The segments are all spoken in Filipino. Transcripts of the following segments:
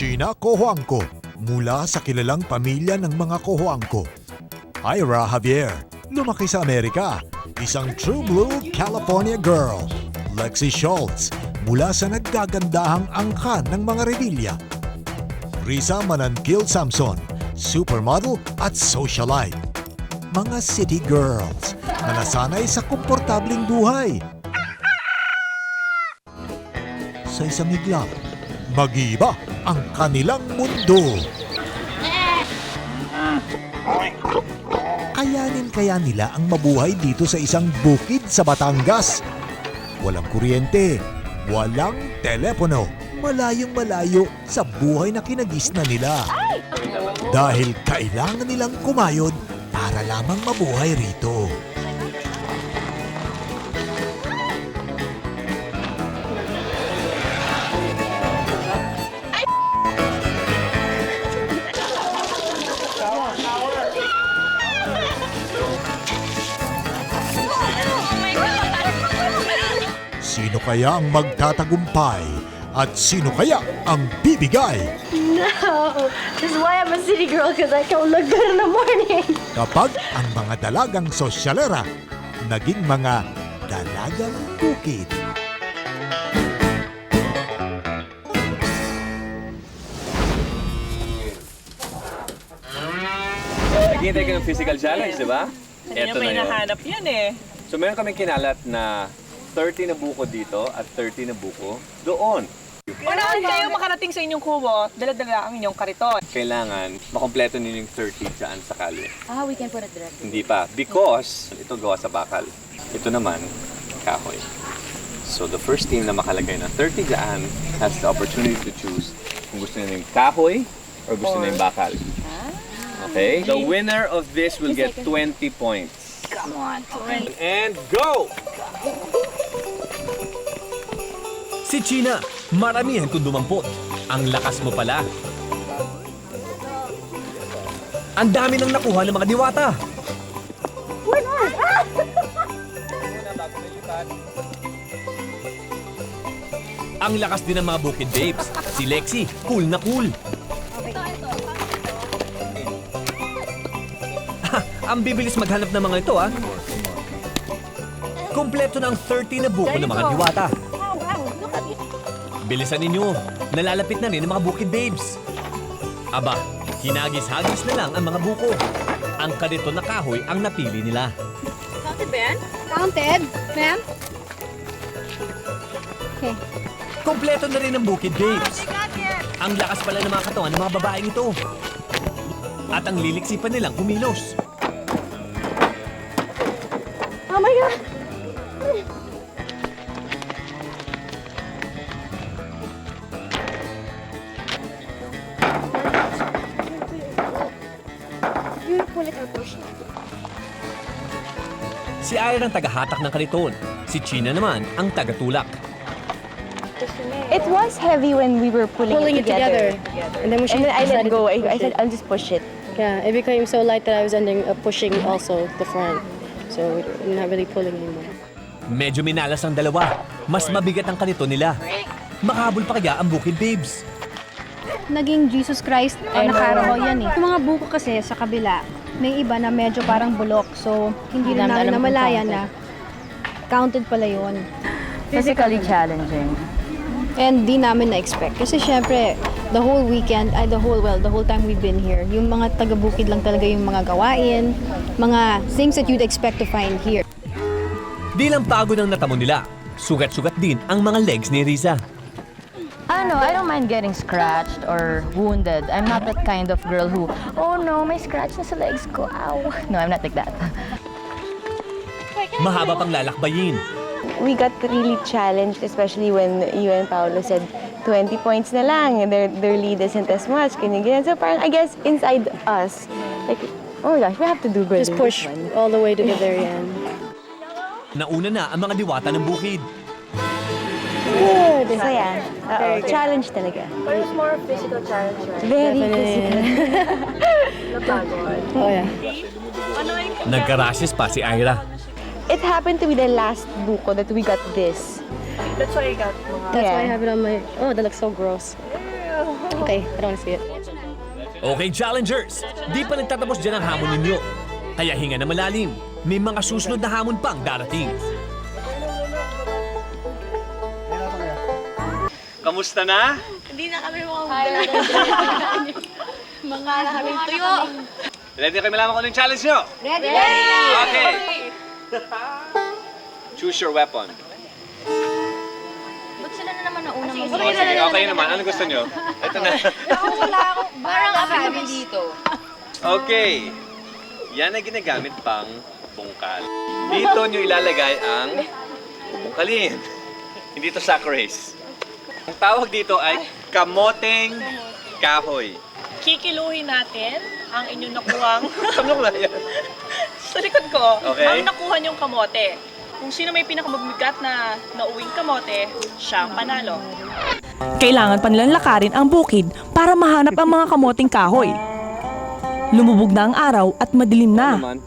Gina Cojuangco mula sa kilalang pamilya ng mga Cojuangco. Ira Javier, lumaki sa Amerika, isang true blue California girl. Lexi Schultz, mula sa naggagandahang angkan ng mga Revilla. Risa Mananquil Samson, supermodel at socialite. Mga city girls na nasanay sa komportabling buhay. Sa isang iglap, mag-iiba ang kanilang mundo. Kayanin kaya nila ang mabuhay dito sa isang bukid sa Batangas. Walang kuryente, walang telepono, malayong malayo sa buhay na kinagisna nila. Dahil kailangan nilang kumayod para lamang mabuhay rito. Sino kaya ang magtatagumpay? At sino kaya ang bibigay? No, this is why I'm a city girl, because I can look good in the morning. Kapag ang mga dalagang sosyalera naging mga dalagang bukid. Naghihintay ka ng physical challenge, di ba? Kanya may nahanap yan eh. So meron kaming kinalat na 30 na buko dito at 30 na buko doon. Unaan kayo makarating sa inyong kubo, dala-dala ang inyong kariton. Kailangan makompleto ninyo yung 30 dyan sa kalye. We can put it directly. Hindi pa. Because ito gawa sa bakal. Ito naman, kahoy. So the first team na makalagay ng 30 dyan has the opportunity to choose kung gusto nila yung kahoy or gusto nila yung bakal. Okay? The winner of this will get 20 points. Come on, 20. And go! Si Gina, maramihan kung dumampot. Ang lakas mo pala. Ang dami nang nakuha ng mga diwata. Ang lakas din ng mga bukid babes. Si Lexi, cool na cool. Ang bibilis maghanap ng mga ito, ha? Kompleto na ang 30 na buko ng mga diwata. Bilisan ninyo, nalalapit na rin ang mga bukid babes. Aba, hinagis-hagis na lang ang mga buko. Ang kariton na kahoy ang napili nila. Counted ba yan? Counted, ma'am? Okay. Kompleto na rin ang bukid babes. Ang lakas pala ng mga katawan ng mga babaeng ito. At ang liliksi pa nilang kumilos. Oh my God! You pull it or push it? Si Ira ang tagahatak ng kariton. Si Gina naman ang tagatulak. It was heavy when we were pulling It together. And then when she And then I let decided go. to I push said, it. I'll just push it. Yeah, it became so light that I was ending up pushing also the front. So I'm not really pulling anymore. Medyo minalas ang dalawa. Mas mabigat ang kariton nila. Makahabol pa kaya ang bukid babes. Naging Jesus Christ ang nakaraho yan eh. Yung mga buko kasi sa kabila, may iba na medyo parang bulok. So, hindi na namin namalaya na counted pala yun. Physically challenging. And di namin na-expect. Kasi syempre, the whole weekend, the whole time we've been here, yung mga taga-bukid lang talaga yung mga gawain, mga things that you'd expect to find here. Di lang pagod ang natamo nila. Sugat-sugat din ang mga legs ni Riza. I don't mind getting scratched or wounded. I'm not that kind of girl who, oh no, may scratch na sa legs ko. Ow. No, I'm not like that. Mahaba pang lalakbayin. We got really challenged, especially when you and Paolo said 20 points na lang and their lead isn't as much. Ganyan. So parang, I guess, inside us, like, oh my gosh, we have to do good. Just push all the way to the very end. Nauna na ang mga diwata ng bukid. Good. So yeah, challenge talaga. But it's more physical challenge, right? Very physical. Oh yeah. Nagkarashes pa si Ira. It happened to be the last buko that we got this. That's why I got mga... That's why I have it on my... Oh, that looks so gross. Okay, I don't want to see it. Okay, challengers! Di pa nagtatapos dyan ang hamon ninyo. Kaya hinga na malalim. May mga susunod na hamon pang darating. Kamusta na? Hindi na kami mga mga na kami tuyo. Ready na kayo malaman kung ano yung challenge nyo? Ready! Okay. Choose your weapon. Ba't sila na naman nauna Oh, sige, okay naman. Ano gusto nyo? Ito na. Parang kami dito. Okay. Yan ay ginagamit pang bungkal. Dito nyo ilalagay ang bungkalin. Hindi to sack race. Ang tawag dito ay kamoteng kahoy. Kikiluhin natin ang inyong nakuhang Ano na yan? sa likod ko. Okay. Ang nakuha niyong kamote. Kung sino may pinakamabigat na nauwing kamote, siya ang panalo. Kailangan pa nilang lakarin ang bukid para mahanap ang mga kamoting kahoy. Lumubog na ang araw at madilim na. Naman.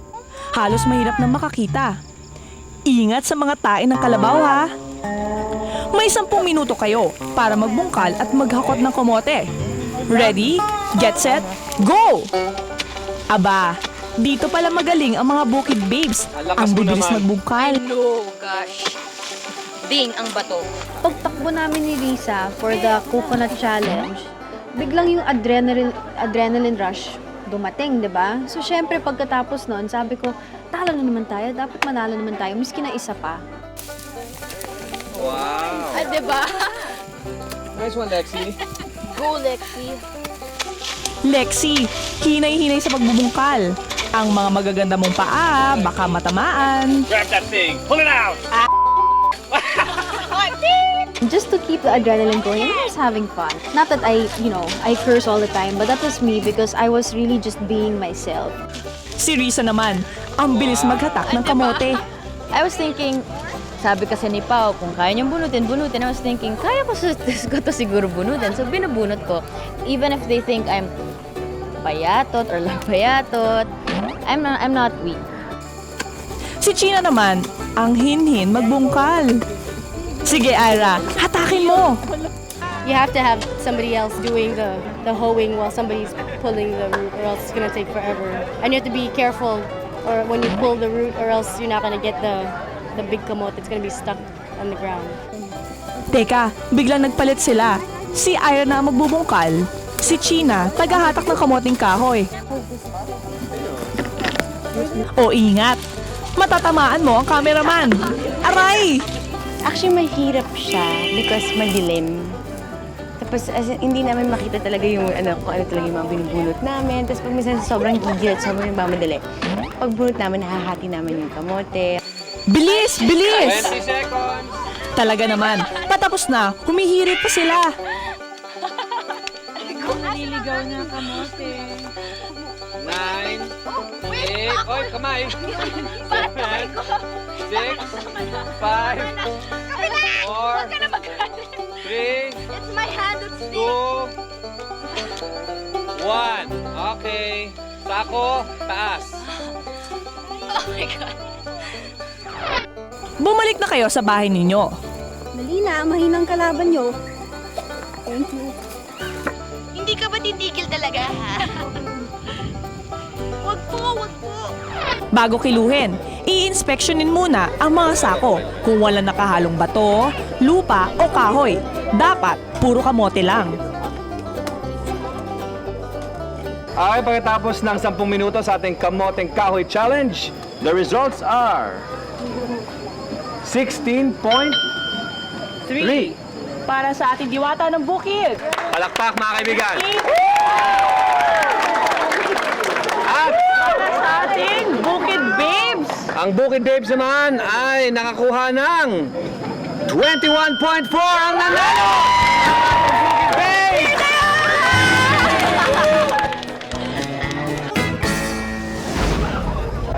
Halos mahirap na makakita. Ingat sa mga tae ng kalabaw ha! May 10 minuto kayo para magbungkal at maghakot ng kamote. Ready, get set, go! Aba, dito pala magaling ang mga bukid babes. Ang lakas Ang mo bibilis naman. magbungkal. Oh gosh. Ding ang bato. Pagtakbo namin ni Risa for the coconut challenge, biglang yung adrenaline rush dumating, di ba? So syempre pagkatapos noon, sabi ko, talo na naman tayo, dapat manalo naman tayo, miski na isa pa. Wow. Ah, di ba? Nice one, Lexi. Go, Lexi. Lexi, hinay-hinay sa pagbubungkal. Ang mga magaganda mong paa, baka matamaan. Grab that thing. Pull it out. Just to keep the adrenaline going, I was having fun. Not that I curse all the time, but that was me because I was really just being myself. Si Risa naman, ang bilis maghatak ng kamote. I was thinking, sabi kasi ni Pao, kung kaya niyang bunutin. I was thinking, kaya ko to siguro bunutin. So binubunot ko. Even if they think I'm payatot or lang payatot, I'm not weak. Si China naman, ang hinhin magbungkal. Sige, Ira, hatakin mo! You have to have somebody else doing the hoeing while somebody's pulling the root, or else it's gonna take forever. And you have to be careful, or when you pull the root, or else you're not gonna get the big kamote. It's gonna be stuck on the ground. Teka, biglang nagpalit sila. Si Ira na ang magbubungkal. Si China, tagahatak ng kamoting kahoy. O ingat, matatamaan mo ang cameraman. Aray! Actually, mahirap siya because madilim. Tapos as in, hindi namin makita talaga yung kung ano talaga yung mga binubunot namin. Tapos pag minsan sobrang gigil at sobrang nagmamadali, pag bunot namin, nahahati namin yung kamote. Bilis! Bilis! 20 seconds. Talaga naman, patapos na, humihirit pa sila. Naliligaw na kamote. 9, 8, oy, kamay. 7, 6, 5, 4, 3, 2, 1. Okay. Sako, taas. Bumalik na kayo sa bahay ninyo. Dali na, mahinang kalaban nyo. Hindi ka ba titigil talaga, ha? Wag po! Bago kiluhin, i-inspeksyonin muna ang mga sako kung wala nakahalong bato, lupa o kahoy. Dapat puro kamote lang. Okay, pagkatapos ng 10 minuto sa ating Kamoteng Kahoy Challenge, the results are 16.3. Para sa ating diwata ng bukid. Palakpak mga kaibigan! At Sa ating bukid babes. ang Bukid Babes naman ay nakakuha ng 21.4 ang nanalo! Babes!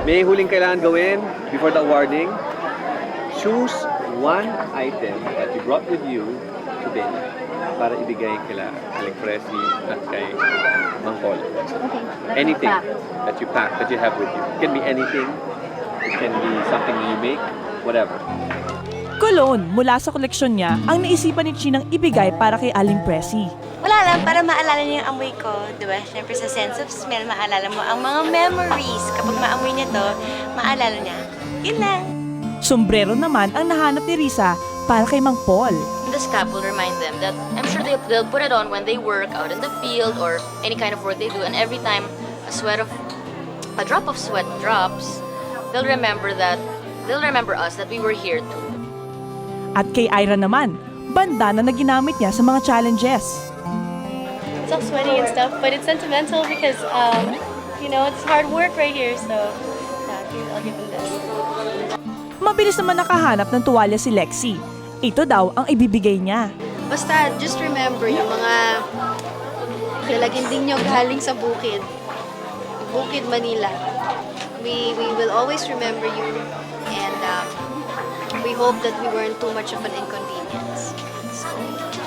May huling kailangan gawin before the awarding. Choose one item that you brought with you today para ibigay kila Aling Presi at kay Mang Paul. Anything that you pack, that you have with you. It can be anything. It can be something you make, whatever. Cologne mula sa koleksyon niya ang naisipan ni Chinang ibigay para kay Aling Presi. Wala lang, para maalala niya yung amoy ko, di ba? Siyempre sa sense of smell, maalala mo ang mga memories. Kapag maamoy niya to, maalala niya. Yun lang. Sombrero naman ang nahanap ni Risa para kay Mang Paul. This cap will remind them that I'm sure they'll put it on when they work out in the field or any kind of work they do. And every time a drop of sweat drops, they'll remember us that we were here too. At kay Ira naman, bandana na ginamit niya sa mga challenges. It's all sweaty and stuff, but it's sentimental because, it's hard work right here. So, yeah, I'll give them this. Mabilis naman nakahanap ng tuwalya si Lexi. Ito daw ang ibibigay niya. Basta, just remember yung mga lalaginding nyo galing sa Bukid. Bukid, Manila. We will always remember you and we hope that we weren't too much of an inconvenience. So,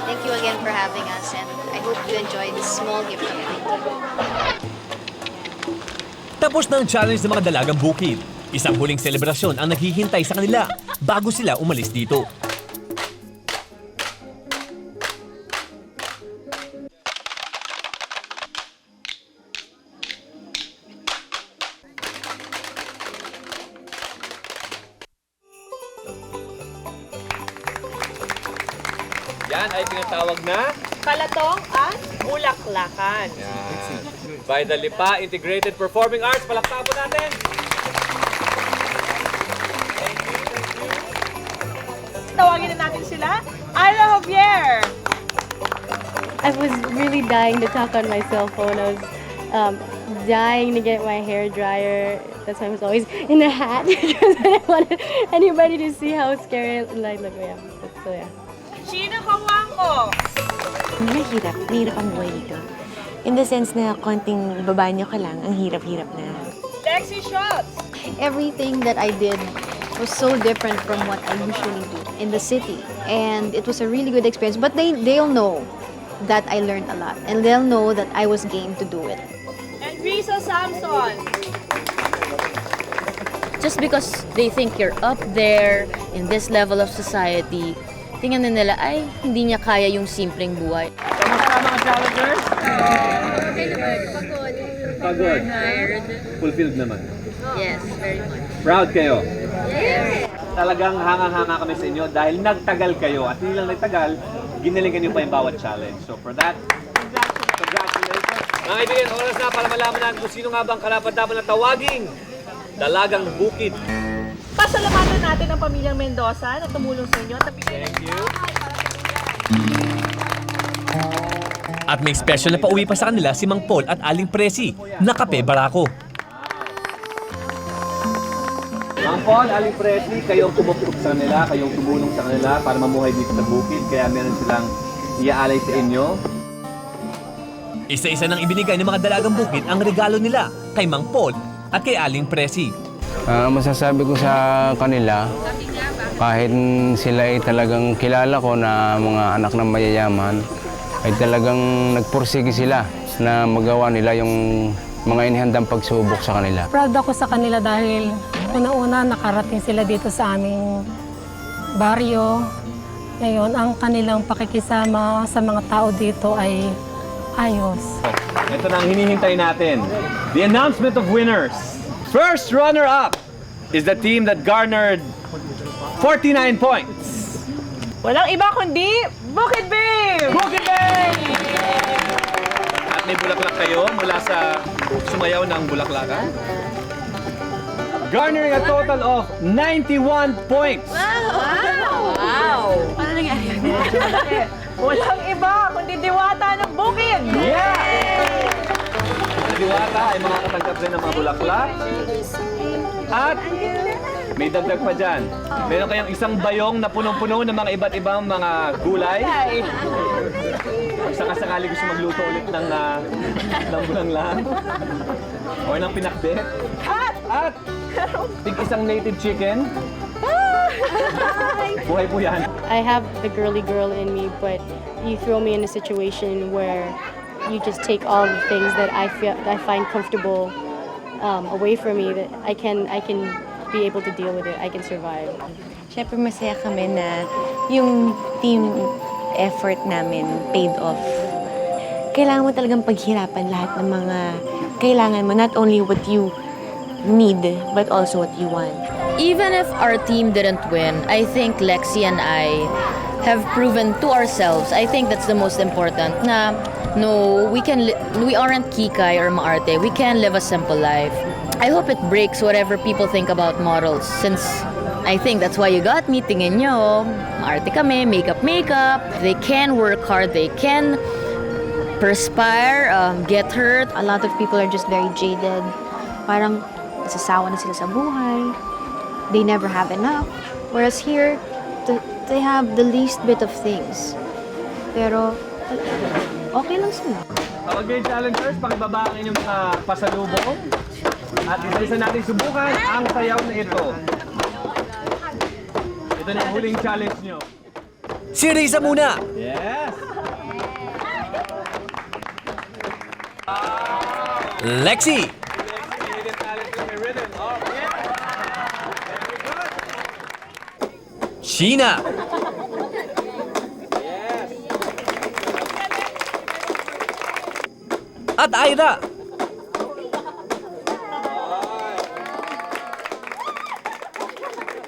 thank you again for having us and I hope you enjoy this small gift of thank you. Tapos na ang challenge ng mga dalagang bukid. Isang huling selebrasyon ang naghihintay sa kanila bago sila umalis dito. Yan ay tinatawag na Kalatong at bulaklakan. yan. By the Lipa Integrated Performing Arts. Palakpakan po natin. Tawagin na natin sila. Ira Javier! I was really dying to talk on my cell phone. I was dying to get my hair dryer. That's why I was always in a hat because I didn't want anybody to see how scary I look. Yeah. So yeah. Sheena Kawangko! Mahirap ang buhay dito. In the sense na konting babanyo ka lang, ang hirap-hirap na. Lexi Schultz! Everything that I did was so different from what I usually do in the city. And it was a really good experience. But they'll know that I learned a lot. And they'll know that I was game to do it. And Risa Samson! Just because they think you're up there in this level of society, tingnan na nila, ay, hindi niya kaya yung simpleng buhay. Kamusta mga challengers? Pagod. Fulfilled naman. Yes, very much. Proud kayo? Yes! Talagang hanga-hanga kami sa inyo dahil nagtagal kayo at hindi lang nagtagal, ginalingan niyo pa yung bawat challenge. So for that, congratulations! Mga kaibigan, oras na para malaman natin kung sino nga bang karapat-dapat na tawaging Dalagang Bukid. Pasalamatan natin ang pamilyang Mendoza na tumulong sa inyo. Thank you. At may special na pauwi pa sa kanila si Mang Paul at Aling Presi na kape barako. Mang Paul, Aling Presi, kayong tumupok sa kanila, kayong tumulong sa kanila para mamuhay dito sa bukid, kaya meron silang iaalay sa inyo. Isa-isa nang ibinigay ng mga dalagang bukid ang regalo nila kay Mang Paul at kay Aling Presi. Masasabi ko sa kanila, kahit sila ay talagang kilala ko na mga anak ng mayayaman, ay talagang nagpursige sila na magawa nila yung mga inihandang pagsubok sa kanila. Proud ako sa kanila dahil una-una nakarating sila dito sa aming baryo. Ngayon, ang kanilang pakikisama sa mga tao dito ay ayos. Ito na ang hinihintay natin. The announcement of winners. First runner-up is the team that garnered 49 points. Walang iba kundi Bukid Babe! Bukid Babe! At may bulaklak kayo mula sa sumayaw ng bulaklakan. Garnering a total of 91 points. Wow! Ano nangyari? Walang iba kundi Diwata ng Bukid! Yeah! Sa Diwata ay makakatanggap rin ng mga bulaklak. At may dagdag pa dyan. Meron kayong isang bayong na punong-puno ng mga iba't ibang mga gulay. Kung sakasakali gusto magluto ulit ng bulanglang o ng pinakbet. At isang native chicken. Buhay po yan. I have the girly girl in me, but you throw me in a situation where you just take all the things that I find comfortable away from me, that I can be able to deal with it. I can survive. syempre masaya kami na yung team effort namin paid off. Kailangan mo talagang paghirapan lahat ng mga kailangan mo, not only what you need, but also what you want. Even if our team didn't win, I think Lexi and I have proven to ourselves, I think that's the most important, na no, we aren't Kikay or Maarte. We can live a simple life. I hope it breaks whatever people think about models, since I think that's why you got me. Tingin nyo, Maarte kami, makeup. They can work hard, they can perspire, get hurt. A lot of people are just very jaded. Parang nasasawa na sila sa buhay. They never have enough. Whereas here, they have the least bit of things. Pero, okay lang sila. Kapag game challengers, pakibaba ang inyong pasalubong. At isa natin subukan ang sayaw na ito. Ito na ang huling challenge nyo. Si Risa muna! Yes! Lexi! Sheena! At Ira!